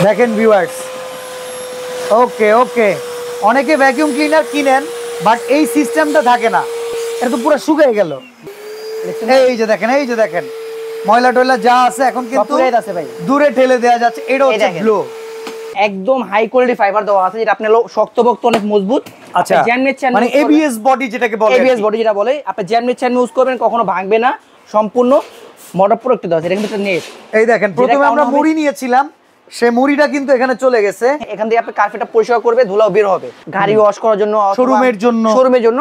দেখেন ভিউয়ার্স, ওকে ওকে, অনেকে vacuum cleaner কিনেন বাট এই সিস্টেমটা থাকে না, এটা তো পুরো শুকিয়ে গেল। এই যে দেখেন, এই যে দেখেন ময়লা টয়লা যা আছে এখন কিন্তু দূরে ঠেলে দেওয়া যাচ্ছে। এটা হচ্ছে ব্লো, একদম হাই কোয়ালিটি ফাইবার দেওয়া আছে, যেটা আপনার শক্তপোক্ত অনেক মজবুত। আচ্ছা, মানে এবিএস বডি যেটাকে বলে, এবিএস বডি যেটা বলে, আপনি জ্যামনিট চ্যান ইউজ করবেন কখনো ভাঙবে না, সম্পূর্ণ মডার প্রোডাক্ট দেওয়া আছে। এটা কিন্তু নেট, এই দেখেন প্রথমে আমরা মুড়ি নিয়েছিলাম, সে মুড়িটা কিন্তু এখানে চলে গেছে। এখান থেকে আপনি কার্পেটটা পরিষ্কার করবে, ধুলাও বের হবে, গাড়ি ওয়াশ করার জন্য, শোরুমের জন্য।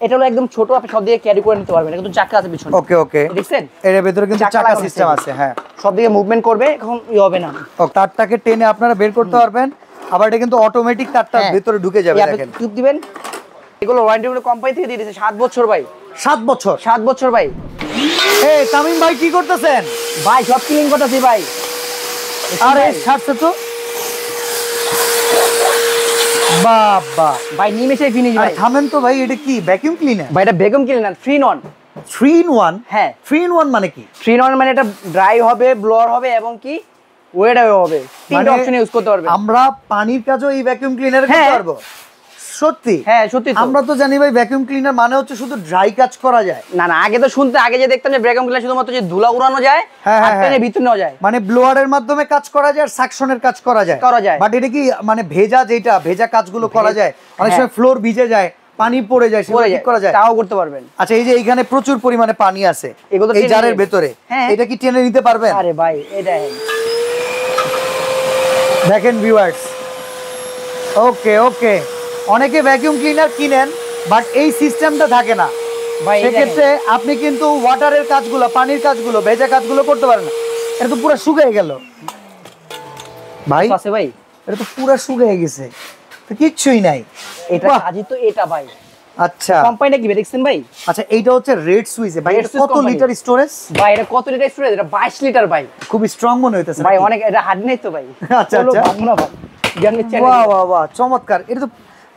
এটা হলো একদম ছোট, আপনি সব দিকে ক্যারি করে নিতে পারবেন, কিন্তু চাকা আছে পিছনে। ওকে ওকে, দেখছেন এর ভিতরে কিন্তু চাকা সিস্টেম আছে। হ্যাঁ, সব দিকে মুভমেন্ট করবে, এখন হবে না। তারটাকে টেনে আপনারা বের করতে পারবেন, আবার এটা কিন্তু অটোমেটিক তারটা ভিতরে ঢুকে যাবে। দেখেন টিপ দিবেন, এগুলো ওয়ারেন্টি কোম্পানি থেকে দিয়ে দিয়েছে 7 বছর ভাই। 7 বছর? 7 বছর ভাই। এই তামিম ভাই কি করতেছেন? ভাই সব ক্লিন করতেছি ভাই। আরে ছাড়ছে তো, বাবা ভাই নিমেষে ফিনিশ ভাই। থামেন তো ভাই, এটা কি ভ্যাকুয়াম ক্লিনার? ভাই এটা ভ্যাকুয়াম ক্লিনার 3 in 1। 3 in 1? হ্যাঁ, 3 in 1 মানে কি? 3 in 1 মানে এটা ড্রাই হবে, ব্লোয়ার হবে এবং কি ওয়েট হবে, তিনটা অপশন ইউজ করতে পারবে। আমরা পানির কাজও এই ভ্যাকুয়াম ক্লিনারে করতে পারবো? সত্যি? হ্যাঁ সত্যি। আমরা তো জানি ভাই ভ্যাকুয়াম ক্লিনার মানে হচ্ছে শুধু ড্রাই কাজ করা যায়। না না, আগে তো শুনতে, আগে যে দেখতাম যে ভ্যাকুয়াম ক্লিনার শুধুমাত্র যে ধুলা উড়ানো যায় আর টেনে ভিতর নেওয়া যায়, মানে ব্লোয়ারের মাধ্যমে কাজ করা যায় আর সাকশনের কাজ করা যায়। বাট এটা কি মানে ভেজা, যেটা ভেজা কাজগুলো করা যায়, অনেক সময় ফ্লোর ভিজে যায়, পানি পড়ে যায়, সেটা ঠিক করা যায়, তাও করতে পারবেন। আচ্ছা, এই যে এইখানে প্রচুর পরিমাণে পানি আছে এই জারের ভেতরে, এটা কি টেনে নিতে পারবেন? আরে ভাই এটা দেখেন ভিউয়ার্স, ওকে ওকে, অনেকে ভ্যাকুয়াম ক্লিনার কিনেন বাট এই সিস্টেমটা থাকে না ভাই। সেক্ষেত্রে আপনি কিন্তু ওয়াটারের কাজগুলো, পানির কাজগুলো, ভেজা কাজগুলো করতে পারেন না। এটা তো পুরো শুকিয়ে গেল ভাই। আছে ভাই, এটা তো পুরো শুকিয়ে গেছে, তো কিচ্ছুই নাই। এটা কাজই তো এটা ভাই। আচ্ছা, কোম্পানিটা কি দেখছেন ভাই? আচ্ছা, এইটা হচ্ছে রেড সুইচ ভাই। এটা কত লিটার স্টোরেজ ভাই? এটা কত লিটার স্টোরেজ? এটা 22 লিটার ভাই। খুব স্ট্রং মনে হইতেছে ভাই, অনেক, এটা হার্ড নাই তো ভাই। আচ্ছা আচ্ছা, বাহ বাহ বাহ, চমৎকার। এটা তো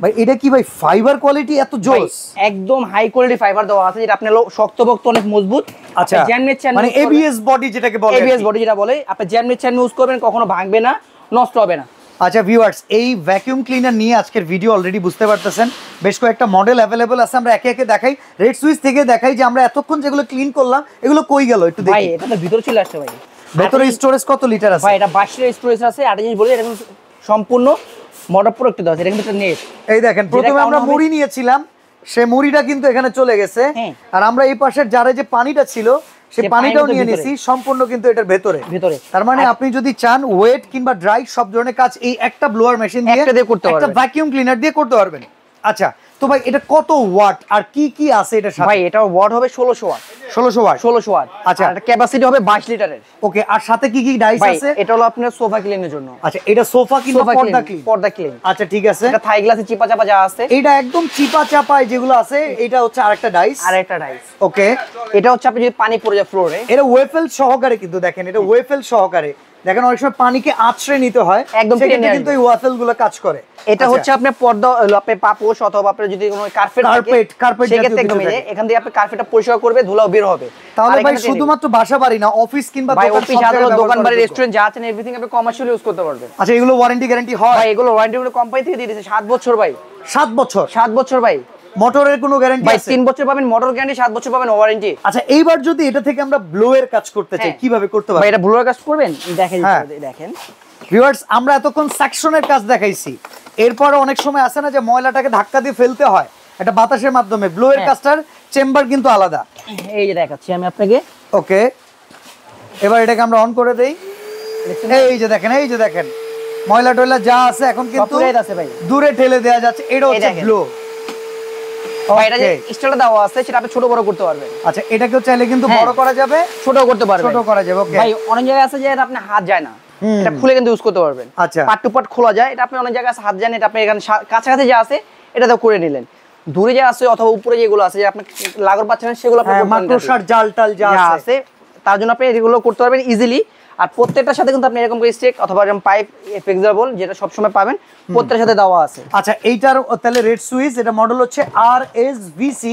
ভাই, এটা কি ভাই ফাইবার কোয়ালিটি এত জোস? একদম হাই কোয়ালিটি ফাইবার দেওয়া আছে, যেটা আপনার শক্তপোক্ত অনেক মজবুত। আচ্ছা, জ্যামনিট চ্যান মানে এবিএস বডি যেটাকে বলে, এবিএস বডি যেটা বলে, আপনি জ্যামনিট চ্যান ইউজ করবেন কখনো ভাঙবে না, নষ্ট হবে না। আচ্ছা ভিউয়ার্স, এই ভ্যাকুয়াম ক্লিনার নিয়ে আজকের ভিডিও অলরেডি বুঝতে পারতেছেন, বেশ কয়েকটা মডেল অ্যাভেলেবল আছে। আমরা একে একে দেখাই, রেড সুইচ থেকে দেখাই যে আমরা এতক্ষণ যেগুলো ক্লিন করলাম এগুলো কই গেল একটু দেখি। ভাই এটা তো ভিতরে চলে আসছে ভাই। ভেতরে স্টোরেজ কত লিটার আছে? ভাই এটা 22 লিটার স্টোরেজ আছে। আর জিনিস বলি, এটা সম্পূর্ণ মডার প্রোডাক্ট দেওয়া আছে, এটা কিন্তু নেট। এই দেখেন প্রথমে আমরা মুড়ি নিয়েছিলাম, সে মুড়িটা কিন্তু এখানে চলে গেছে, আর আমরা এই পাশের জারে যে পানিটা ছিল সে পানিটাও নিয়ে নিয়েছি, সম্পূর্ণ কিন্তু এটার ভেতরে। তার মানে আপনি যদি চান ওয়েট কিংবা ড্রাই সব ধরনের কাজ এই একটা ব্লোয়ার মেশিন দিয়ে করতে পারবেন, একটা ভ্যাকুয়াম ক্লিনার দিয়ে করতে পারবেন। আচ্ছা, তো ভাই এটা কত ওয়াট আর কি কি আছে এটা সাথে? ভাই এটা ওয়াট হবে 1600 ওয়াট। 1600 ওয়াট? 1600 ওয়াট। আচ্ছা, এটা ক্যাপাসিটি হবে 22 লিটারের। ওকে, আর সাথে কি কি ডাইস আছে? এটা হলো আপনার সোফা ক্লিনের জন্য। আচ্ছা, এটা সোফা কিংবা পর্দা ক্লিন? পর্দা ক্লিন। আচ্ছা ঠিক আছে। এটা থাই গ্লাসে চিপা চাপা যা আছে, এটা একদম চিপা চাপায় যেগুলো আছে, এটা হচ্ছে আরেকটা ডাইস। আরেকটা ডাইস। ওকে, এটা হচ্ছে আপনি যদি পানি পড়ে যায় ফ্লোরে, এটা ওয়েফেল সহকারে, কিন্তু দেখেন এটা ওয়েফেল সহকারে। দেখেন অনেক সময় পানিকে আছড়ে নিতে হয়, একদম কিন্তু এই ওয়েফেল গুলো কাজ করে। এটা হচ্ছে আপনার পর্দা, আপনি পাপোশ অথবা আপনার যদি কোনো কার্পেট সেক্ষেত্রে একদম এখান দিয়ে আপনি কার্পেটটা পরিষ্কার করবে, ধুলাও বের হবে। তাহলে ভাই শুধুমাত্র বাসা বাড়ি না, অফিস কিংবা দোকান বাড়ি, রেস্টুরেন্ট যা আছেন এভরিথিং আপনি কমার্শিয়াল ইউজ করতে পারবেন। আচ্ছা, এগুলো ওয়ারেন্টি গ্যারান্টি হয়? ভাই এগুলো ওয়ারেন্টি কোম্পানি থেকে দিয়ে দিয়েছে 7 বছর ভাই। 7 বছর? 7 বছর ভাই। মোটরের কোনো গ্যারান্টি আছে? 3 বছর পাবেন মোটর গ্যারান্টি, 7 বছর পাবেন ওয়ারেন্টি। আচ্ছা, এইবার যদি এটা থেকে আমরা ব্লোয়ের কাজ করতে চাই কিভাবে করতে পারবো? ভাই এটা ব্লোয়ের কাজ করবেন, দেখেন ভিউয়ার্স, আমরা এতক্ষণ সেকশনের কাজ দেখাইছি, এরপর অনেক সময় আসে না যে ময়লাটাকে ধাক্কা দিয়ে ফেলতে হয় একটা বাতাসের মাধ্যমে, ব্লোয়ের কাজটার চেম্বার কিন্তু আলাদা। এই যে দেখাচ্ছি আমি আপনাকে। ওকে, এবার এটাকে আমরা অন করে দেই। এই যে দেখেন, এই যে দেখেন ময়লা টয়লা যা আছে এখন কিন্তু দূরে ঠেলে দেওয়া যাচ্ছে। এটা হচ্ছে ব্লো। এটা যে স্টারটা দেওয়া আছে সেটা আপনি ছোট বড় করতে পারবেন। আচ্ছা, এটাকেও চাইলে কিন্তু বড় করা যাবে, ছোট করতে পারবেন, ছোট করা যাবে। ওকে ভাই, অনেক জায়গায় আছে যে আপনি হাত যায় না, এটা খুলে কিন্তু ইউজ করতে পারবেন। আচ্ছা, পার্ট টু পার্ট খোলা যায়, এটা আপনি অনেক জায়গায় হাত যায় না, এটা আপনি এখানে কাছাকাছি যা আছে এটা তো করে নিলেন। দূরে যা আছে অথবা উপরে যেগুলো আছে যে আপনি লাগর পাচ্ছেন সেগুলো আপনি মাকড়সার জাল টাল যা আছে তার জন্য আপনি এগুলো করতে পারবেন ইজিলি। আর প্রত্যেকটার সাথে কিন্তু আপনি এরকম করে স্টেক অথবা এরকম পাইপ ফ্লেক্সিবল যেটা সব সময় পাবেন, প্রত্যেকটার সাথে দেওয়া আছে। আচ্ছা, এইটার তাহলে রেড সুইচ, এটা মডেল হচ্ছে RSVC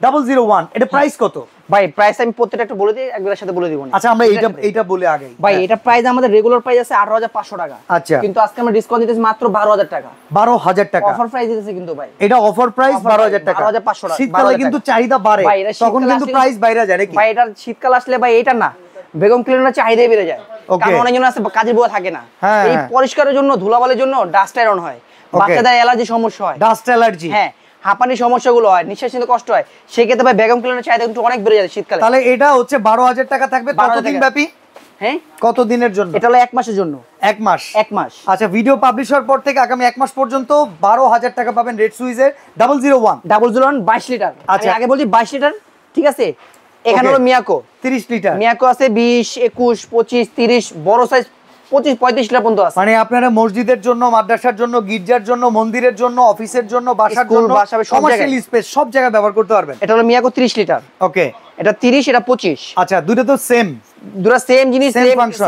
001, এটা প্রাইস কত? ভাই প্রাইস আমি প্রত্যেকটা একটু বলে দিই, একবারের সাথে বলে দিব না। আচ্ছা আমরা এইটা বলে আগে ভাই এটা প্রাইস আমাদের রেগুলার প্রাইস আছে 18500 টাকা। আচ্ছা কিন্তু আজকে আমরা ডিসকাউন্ট দিতেছি মাত্র 12000 টাকা। 12000 টাকা অফার প্রাইস দিতেছি কিন্তু ভাই। এটা অফার প্রাইস 12000 টাকা। 12500 টাকা। শীতকালে কিন্তু চাহিদা বাড়ে, তখন কিন্তু প্রাইস বাইরে যায় নাকি? ভাই এটা শীতকাল আসলে ভাই এটা না, বেগম ক্লিনার চাহিদা বেড়ে যায়। কারণ অনেকজন আছে কাজে বুয়া থাকে না, এই পরিষ্কারের জন্য ধুলাবালির জন্য ডাস্ট আয়রন হয়, বাচ্চাদের অ্যালার্জি সমস্যা হয়, ডাস্ট অ্যালার্জি, হ্যাঁ হাঁপানির সমস্যাগুলো হয়, নিঃশ্বাস নিতে কষ্ট হয়, সেই ক্ষেত্রে ভাই বেগম ক্লিনার চাহিদা কিন্তু অনেক বেড়ে যায় শীতকালে। তাহলে এটা হচ্ছে 12000 টাকা থাকবে কতদিন ব্যাপী? হ্যাঁ কত দিনের জন্য? এটা হলো 1 মাসের জন্য। 1 মাস? 1 মাস। আচ্ছা ভিডিও পাবলিশ হওয়ার পর থেকে আগামী 1 মাস পর্যন্ত 12000 টাকা পাবেন রেড সুইজের 001 22 লিটার। আচ্ছা আগে বলছি 22 লিটার, ঠিক আছে। এখানে হলো মিয়াকো 30 লিটার, মিয়াকো আছে 20 21 25 30, বড় সাইজ 25 35 লিটার পর্যন্ত আছে। মানে আপনারা মসজিদের জন্য, মাদ্রাসার জন্য, গির্জার জন্য, মন্দিরের জন্য, অফিসের জন্য, বাসার জন্য, কমার্শিয়াল স্পেস সব জায়গায় ব্যবহার করতে পারবেন। এটা হলো মিয়াকো 30 লিটার। ওকে, এটা 30, এটা 25। আচ্ছা দুটো তো সেম, দুটো সেম জিনিস,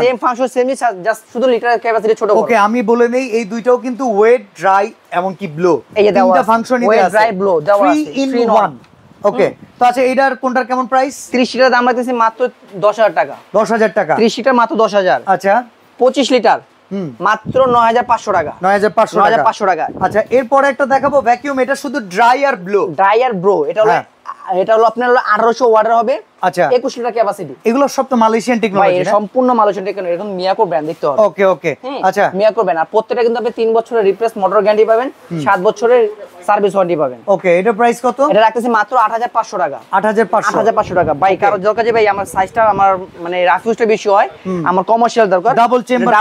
সেম ফাংশন, সেম জিনিস, জাস্ট শুধু লিটার ক্যাপাসিটি ছোট বড়। ওকে আমি বলে নেই এই দুইটাও কিন্তু ওয়েট, ড্রাই এবং কি ব্লো, এই যে তিনটা ফাংশনই দেওয়া আছে, ড্রাই ব্লো দেওয়া আছে 3 in 1। ওকে তো আচ্ছা এইটার কোনটার কেমন প্রাইস? 30 লিটার দাম রাখতেছি মাত্র 10000 টাকা। 10000 টাকা। 30 লিটার মাত্র 10000। আচ্ছা 25 লিটার মাত্র 9500 টাকা। 9500 টাকা। আচ্ছা এরপরে একটা দেখাবো ভ্যাকিউম, এটা শুধু ড্রাই আর ব্লো। ড্রাই আর ব্লো, এটা হলো আপনার 1800 ওয়াটের হবে। আচ্ছা 21 লিটার ক্যাপাসিটি। এগুলো সব তো মালয়েশিয়ান টেকনোলজি না? সম্পূর্ণ মালয়েশিয়ান টেকনোলজি, এরকম মিয়াকো ব্র্যান্ড দেখতে হবে। ওকে ওকে আচ্ছা মিয়াকো ব্র্যান্ড। আর প্রত্যেকটা কিন্তু আপনি 3 বছরের রিপ্লেস মোটর গ্যারান্টি পাবেন, 7 বছরের সার্ভিস ওয়ারেন্টি পাবেন। ওকে এটা প্রাইস কত? এটা রাখতেছি মাত্র 8500 টাকা। 8500 টাকা। ভাই কারো দরকার যে ভাই আমার সাইজটা, আমার মানে রাফিউজটা বেশি হয়, আমার কমার্শিয়াল দরকার, ডাবল চেম্বার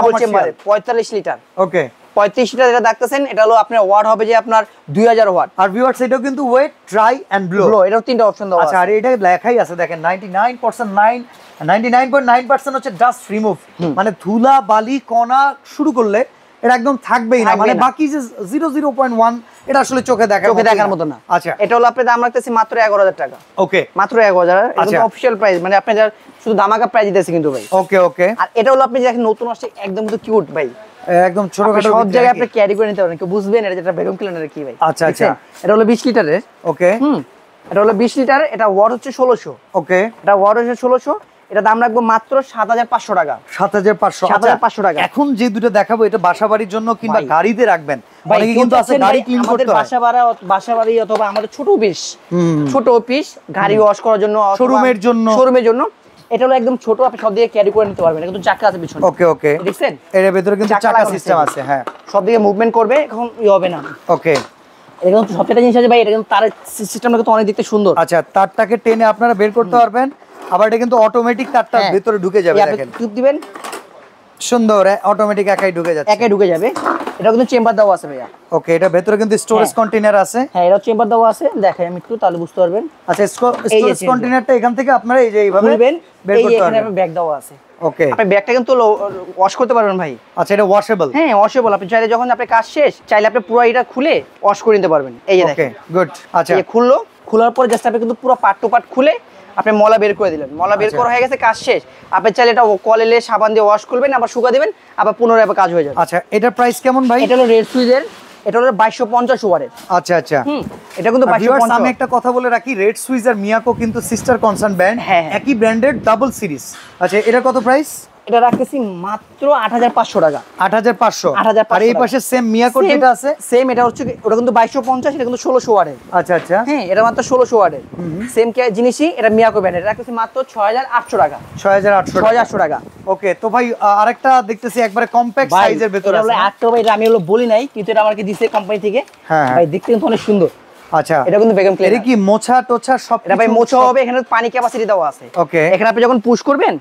45 লিটার। ওকে 35 লিটার যেটা দেখতেছেন, এটা হলো আপনার ওয়াট হবে যে আপনার 2000 ওয়াট। আর ভিউয়ার্স এটাও কিন্তু ওয়েট, ড্রাই এন্ড ব্লো, এটাও তিনটা অপশন দেওয়া আছে। আচ্ছা আর এটা লেখাই আছে দেখেন 99.9% হচ্ছে ডাস্ট রিমুভ, মানে ধুলা বালি কণা শুরু করলে এটা একদম থাকবেই না, মানে বাকি যে 0.1 এটা আসলে চোখে দেখার মতো না। আচ্ছা এটা হলো আপনার দাম রাখতেছি মাত্র 11000 টাকা। ওকে মাত্র 11000, এটা অফিশিয়াল প্রাইস, মানে আপনি যা শুধু ধামাকা প্রাইস দিতেছি কিন্তু ভাই। ওকে ওকে আর এটা হলো আপনি দেখেন নতুন আসছে, একদম কিন্তু কিউট ভাই, একদম ছোটখাটো সব জায়গায় আপনি ক্যারি করে নিতে পারবেন, কেউ বুঝবেন এটা যেটা বেগম ক্লিনারের কি ভাই। আচ্ছা আচ্ছা এটা হলো 20 লিটারের। ওকে এটা হলো 20 লিটার, এটা ওয়াট হচ্ছে 1600। ওকে এটা ওয়াট হচ্ছে 1600, এটা দাম রাখবো মাত্র 7500 টাকা। 7500 টাকা। এখন যে দুটো দেখাবো এটা বাসাবাড়ির জন্য কিংবা গাড়িতে রাখবেন, অনেকে কিন্তু আছে গাড়ি ক্লিন করতে হয়, বাসাবাড়ি অথবা আমাদের ছোট অফিস গাড়ি ওয়াশ করার জন্য, শোরুমের জন্য। এটা হলো একদম ছোট, আপনি সব দিকে ক্যারি করে নিতে পারবেন, কিন্তু চাকা আছে পিছনে। ওকে ওকে দেখছেন এর ভিতরে কিন্তু চাকা সিস্টেম আছে, হ্যাঁ সব দিকে মুভমেন্ট করবে, এখন হবে না। ওকে এটা কিন্তু সবটা জিনিস আছে ভাই, এটা কিন্তু তার সিস্টেমটা কিন্তু অনেক দেখতে সুন্দর। আচ্ছা তারটাকে টেনে আপনারা বের করতে পারবেন, আবার এটা কিন্তু অটোমেটিক তারটা ভিতরে ঢুকে যাবে, দেখেন টিপ দিবেন সুন্দর অটোমেটিক একাই ঢুকে যাবে। এটা কিন্তু চেম্বার দেওয়া আছে ভাইয়া। ওকে এটা ভিতরে কিন্তু স্টোরেজ কন্টেইনার আছে, হ্যাঁ এটা চেম্বার দেওয়া আছে, দেখাই আমি একটু তাহলে বুঝতে পারবেন। আচ্ছা স্টোরেজ কন্টেইনারটা এখান থেকে আপনারা এই যে এইভাবে বের করতে পারবেন, এখানে ব্যাগ দেওয়া আছে। ওকে আপনি ব্যাগটা কিন্তু ওয়াশ করতে পারবেন ভাই। আচ্ছা এটা ওয়াশেবল? হ্যাঁ ওয়াশেবল, আপনি চাইলে যখন আপনার কাজ শেষ চাইলে আপনি পুরো এটা খুলে ওয়াশ করে নিতে পারবেন। এই যে দেখেন, ওকে গুড। আচ্ছা এই খোলার পর জাস্ট আপনি কিন্তু পুরো পার্ট টু পার্ট খুলে আপনি মলা বের করে দিলেন, মলা বের করা হয়ে গেছে, কাজ শেষ। আপনি চাইলে এটা কলেলে সাবান দিয়ে ওয়াশ করবেন, আবার শুকা দিবেন, আবার পুনরায় আবার কাজ হয়ে যাবে। আচ্ছা এটার প্রাইস কেমন ভাই? এটা হলো রেড সুইজের, এটা হলো 2250 ওয়াটের। আচ্ছা আচ্ছা এটা কিন্তু 2250। আমি একটা কথা বলে রাখি, রেড সুইজ আর মিয়াকো কিন্তু সিস্টার কনসার্ন ব্র্যান্ড, একই ব্র্যান্ডের ডাবল সিরিজ। আচ্ছা এটার কত প্রাইস? এটা রাখতেছি মাত্র 8500 টাকা। 8500। আর এই পাশে সেম মিয়াকো যেটা আছে, সেম এটা হচ্ছে ওটা কিন্তু 2250, এটা কিন্তু 1600 ওয়াটের। আচ্ছা আচ্ছা হ্যাঁ এটা মাত্র 1600 ওয়াটের সেম জিনিসই, এটা মিয়াকো ব্র্যান্ডের, এটা রাখতেছি মাত্র 6800 টাকা। 6800 টাকা। ওকে তো ভাই আরেকটা দেখতেছি একবারে কম্প্যাক্ট সাইজের ভিতরে আছে, আরেকটা ভাই এটা আমি বলি নাই, কিন্তু এটা আমাকে দিছে কোম্পানি থেকে ভাই, দেখতে কিন্তু অনেক সুন্দর। আচ্ছা এটা কিন্তু বেগম ক্লিনার। এটা কি মোছা টোছা সব? এটা ভাই মোছা হবে, এখানে পানি ক্যাপাসিটি দেওয়া আছে। ওকে এখানে আপনি যখন পুশ করবেন,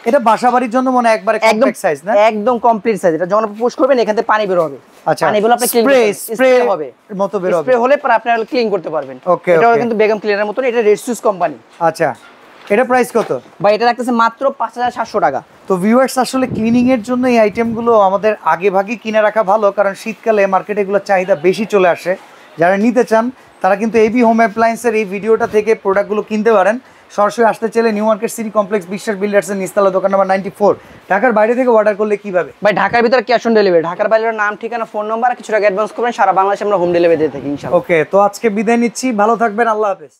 এটা বাসাবাড়ির জন্য মনে একবারে কমপ্লেক্স সাইজ না? একদম কমপ্লিট সাইজ। এটা যখন আপনি পুশ করবেন এখান থেকে পানি বের হবে। আচ্ছা পানি বের আপনি স্প্রে হবে মতো বের হবে, স্প্রে হলে পরে আপনি ক্লিন করতে পারবেন। ওকে এটা কিন্তু বেগম ক্লিনারের মত, এটা রেড সুইজ কোম্পানি। আচ্ছা এটা প্রাইস কত ভাই? এটা রাখতেছে মাত্র 5700 টাকা। তো ভিউয়ার্স আসলে ক্লিনিং এর জন্য এই আইটেমগুলো আমাদের আগে ভাগে কিনে রাখা ভালো, কারণ শীতকালে মার্কেটে এগুলো চাহিদা বেশি চলে আসে। যারা নিতে চান তারা কিন্তু এবি হোম অ্যাপ্লায়েন্সের এই ভিডিওটা থেকে প্রোডাক্টগুলো কিনতে পারেন। সরাসরি আসতে চাইলে নিউ মার্কেট সিটি কমপ্লেক্স বিশ্বাস বিল্ডার্সের নিচতলা দোকান নাম্বার 94। ঢাকার বাইরে থেকে অর্ডার করলে কিভাবে ভাই? ঢাকার ভিতরে ক্যাশ অন ডেলিভারি, ঢাকার বাইরে নাম ঠিকানা ফোন নাম্বার কিছু টাকা অ্যাডভান্স করবেন, সারা বাংলাদেশে আমরা হোম ডেলিভারি দিয়ে থাকি ইনশাআল্লাহ। ওকে তো আজকে বিদায় নিচ্ছি, ভালো থাকবেন, আল্লাহ হাফেজ।